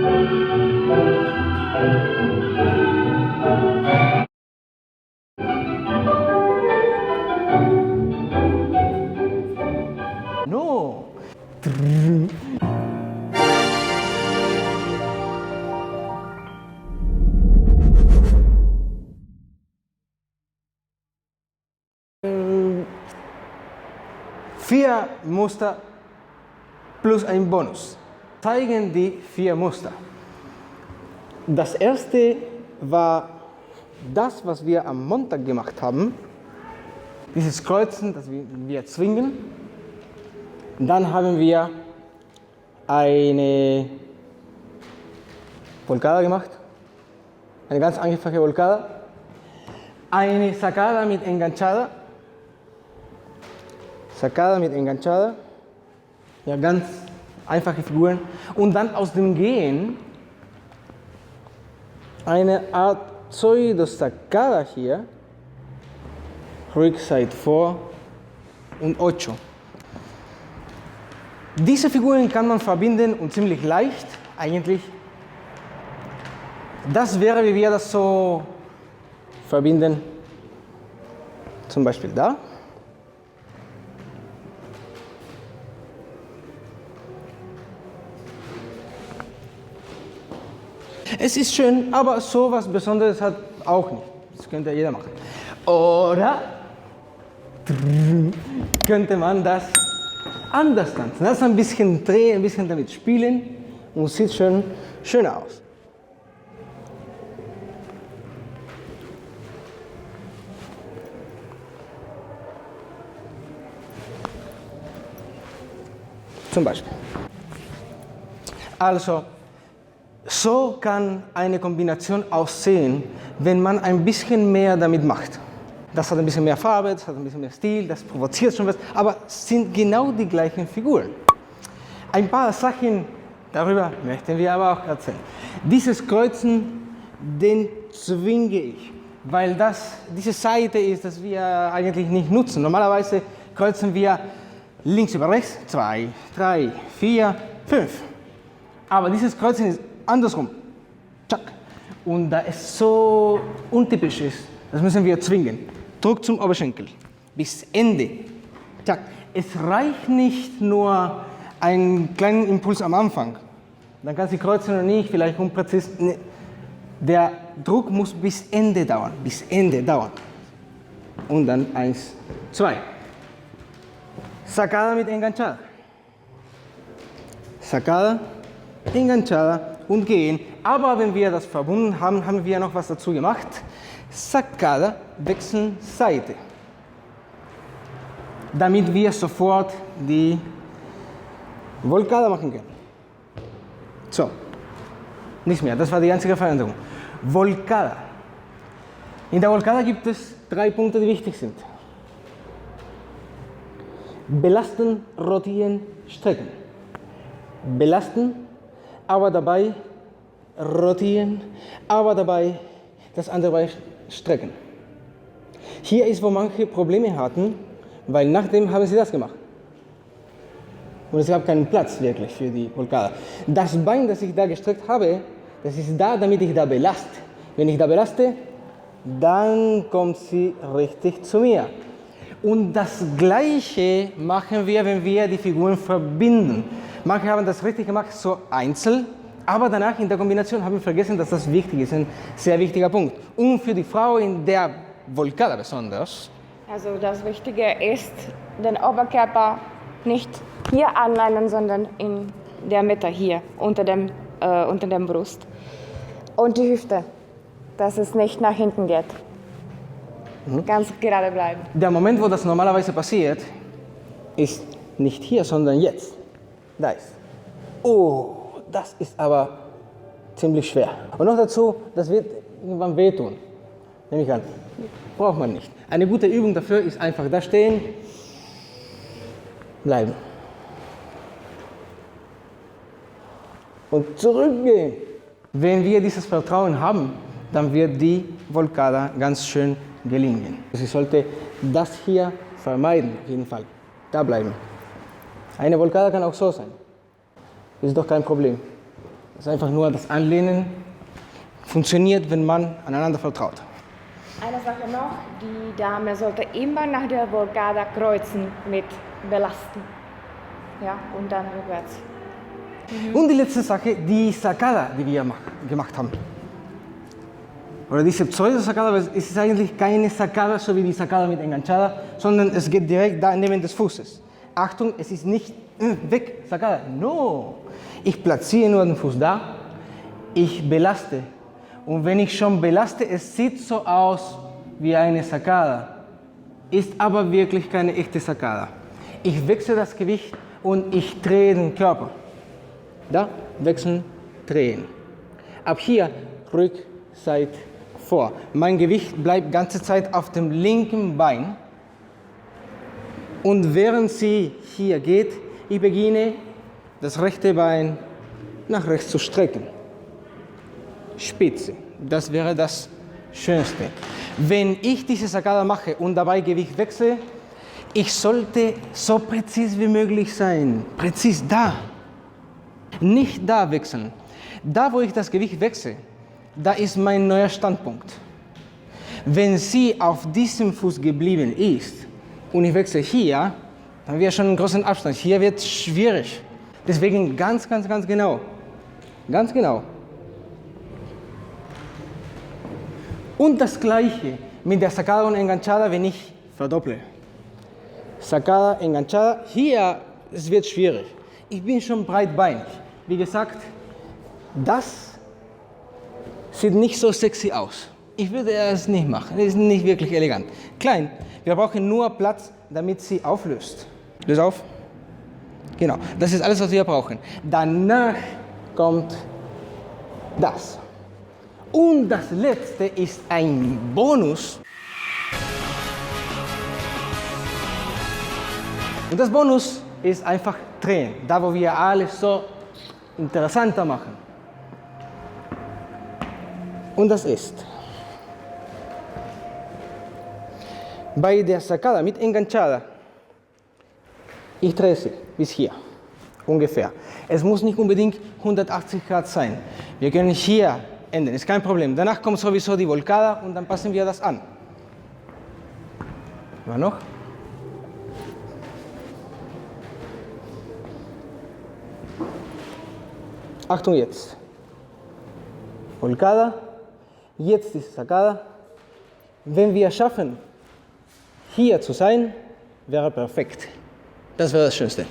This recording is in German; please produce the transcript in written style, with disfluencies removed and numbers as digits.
No. Vier Muster plus ein Bonus zeigen die vier Muster. Das erste war das, was wir am Montag gemacht haben. Dieses Kreuzen, das wir zwingen. Dann haben wir eine Volcada gemacht, eine ganz einfache Volcada, eine Sacada mit Enganchada, ja, ganz einfache Figuren, und dann aus dem Gehen eine Art Pseudo-Sacada hier, Rückseite vor und Ocho. Diese Figuren kann man verbinden und ziemlich leicht eigentlich. Das wäre, wie wir das so verbinden, zum Beispiel da. Es ist schön, aber so was Besonderes hat auch nicht. Das könnte jeder machen. Oder könnte man das anders tanzen. Das ein bisschen drehen, ein bisschen damit spielen und sieht schön schöner aus. Zum Beispiel. Also, so kann eine Kombination aussehen, wenn man ein bisschen mehr damit macht. Das hat ein bisschen mehr Farbe, das hat ein bisschen mehr Stil, das provoziert schon was, aber es sind genau die gleichen Figuren. Ein paar Sachen darüber möchten wir aber auch erzählen. Dieses Kreuzen, den zwinge ich, weil das diese Seite ist, das wir eigentlich nicht nutzen. Normalerweise kreuzen wir links über rechts, 2, 3, 4, 5. Aber dieses Kreuzen ist andersrum. Und da es so untypisch ist, das müssen wir zwingen. Druck zum Oberschenkel, bis Ende. Es reicht nicht nur einen kleinen Impuls am Anfang. Dann kann sie kreuzen oder nicht, vielleicht unpräzise. Nee. Der Druck muss bis Ende dauern, Und dann 1, 2. Sacada mit Enganchada. Sacada, Enganchada und gehen. Aber wenn wir das verbunden haben, haben wir noch was dazu gemacht. Sacada, wechseln Seite. Damit wir sofort die Volcada machen können. So, nichts mehr, das war die einzige Veränderung. Volcada. In der Volcada gibt es 3 Punkte, die wichtig sind. Belasten, rotieren, strecken. Belasten, aber dabei rotieren, aber dabei das andere Bein strecken. Hier ist, wo manche Probleme hatten, weil nachdem haben sie das gemacht. Und es gab keinen Platz wirklich für die Volcada. Das Bein, das ich da gestreckt habe, das ist da, damit ich da belaste. Wenn ich da belaste, dann kommt sie richtig zu mir. Und das Gleiche machen wir, wenn wir die Figuren verbinden. Manche haben das richtig gemacht, so einzeln, aber danach in der Kombination haben wir vergessen, dass das wichtig ist, ein sehr wichtiger Punkt. Und für die Frau in der Volcada besonders. Also das Wichtige ist, den Oberkörper nicht hier anleihen, sondern in der Mitte hier, unter dem Brust. Und die Hüfte, dass es nicht nach hinten geht. Ganz gerade bleiben. Der Moment, wo das normalerweise passiert, ist nicht hier, sondern jetzt. Da ist. Oh, das ist aber ziemlich schwer. Und noch dazu, das wird irgendwann wehtun. Nehme ich an. Braucht man nicht. Eine gute Übung dafür ist einfach da stehen, bleiben. Und zurückgehen. Wenn wir dieses Vertrauen haben, dann wird die Volcada ganz schön gelingen. Sie sollte das hier vermeiden, auf jeden Fall. Da bleiben. Eine Volcada kann auch so sein. Ist doch kein Problem. Das ist einfach nur das Anlehnen. Funktioniert, wenn man aneinander vertraut. Eine Sache noch, die Dame sollte immer nach der Volgada kreuzen mit belasten. Ja, und dann rückwärts. Und die letzte Sache, die Sacada, die wir gemacht haben. Oder diese Pseudo-Sacada, aber es ist eigentlich keine Sacada, so wie die Sacada mit Enganchada, sondern es geht direkt da neben des Fußes. Achtung, es ist nicht weg, Sacada, no. Ich platziere nur den Fuß da, ich belaste. Und wenn ich schon belaste, es sieht so aus wie eine Sacada, ist aber wirklich keine echte Sacada. Ich wechsle das Gewicht und ich drehe den Körper. Da, wechseln, drehen. Ab hier, rück, Seite, vor. Mein Gewicht bleibt die ganze Zeit auf dem linken Bein. Und während sie hier geht, ich beginne, das rechte Bein nach rechts zu strecken. Spitze, das wäre das Schönste. Wenn ich diese Sacada mache und dabei Gewicht wechsle, ich sollte so präzise wie möglich sein. Präzise da. Nicht da wechseln. Da, wo ich das Gewicht wechsle, da ist mein neuer Standpunkt. Wenn sie auf diesem Fuß geblieben ist und ich wechsle hier, dann wird schon einen großen Abstand. Hier wird es schwierig. Deswegen ganz genau. Ganz genau. Und das Gleiche mit der Sacada und Enganchada, wenn ich verdopple. Sacada, Enganchada, hier es wird schwierig. Ich bin schon breitbeinig. Wie gesagt, das sieht nicht so sexy aus. Ich würde es nicht machen, das ist nicht wirklich elegant. Klein, wir brauchen nur Platz, damit sie auflöst. Löse auf. Genau, das ist alles, was wir brauchen. Danach kommt das. Und das letzte ist ein Bonus. Und das Bonus ist einfach drehen, da wo wir alles so interessanter machen. Und das ist bei der Sacada mit Enganchada, ich drehe sie bis hier, ungefähr. Es muss nicht unbedingt 180 Grad sein. Wir können hier enden, ist kein Problem. Danach kommt sowieso die Volcada und dann passen wir das an. Immer noch? Achtung jetzt. Volcada, jetzt ist Sacada. Wenn wir schaffen, hier zu sein, wäre perfekt. Das wäre das Schönste.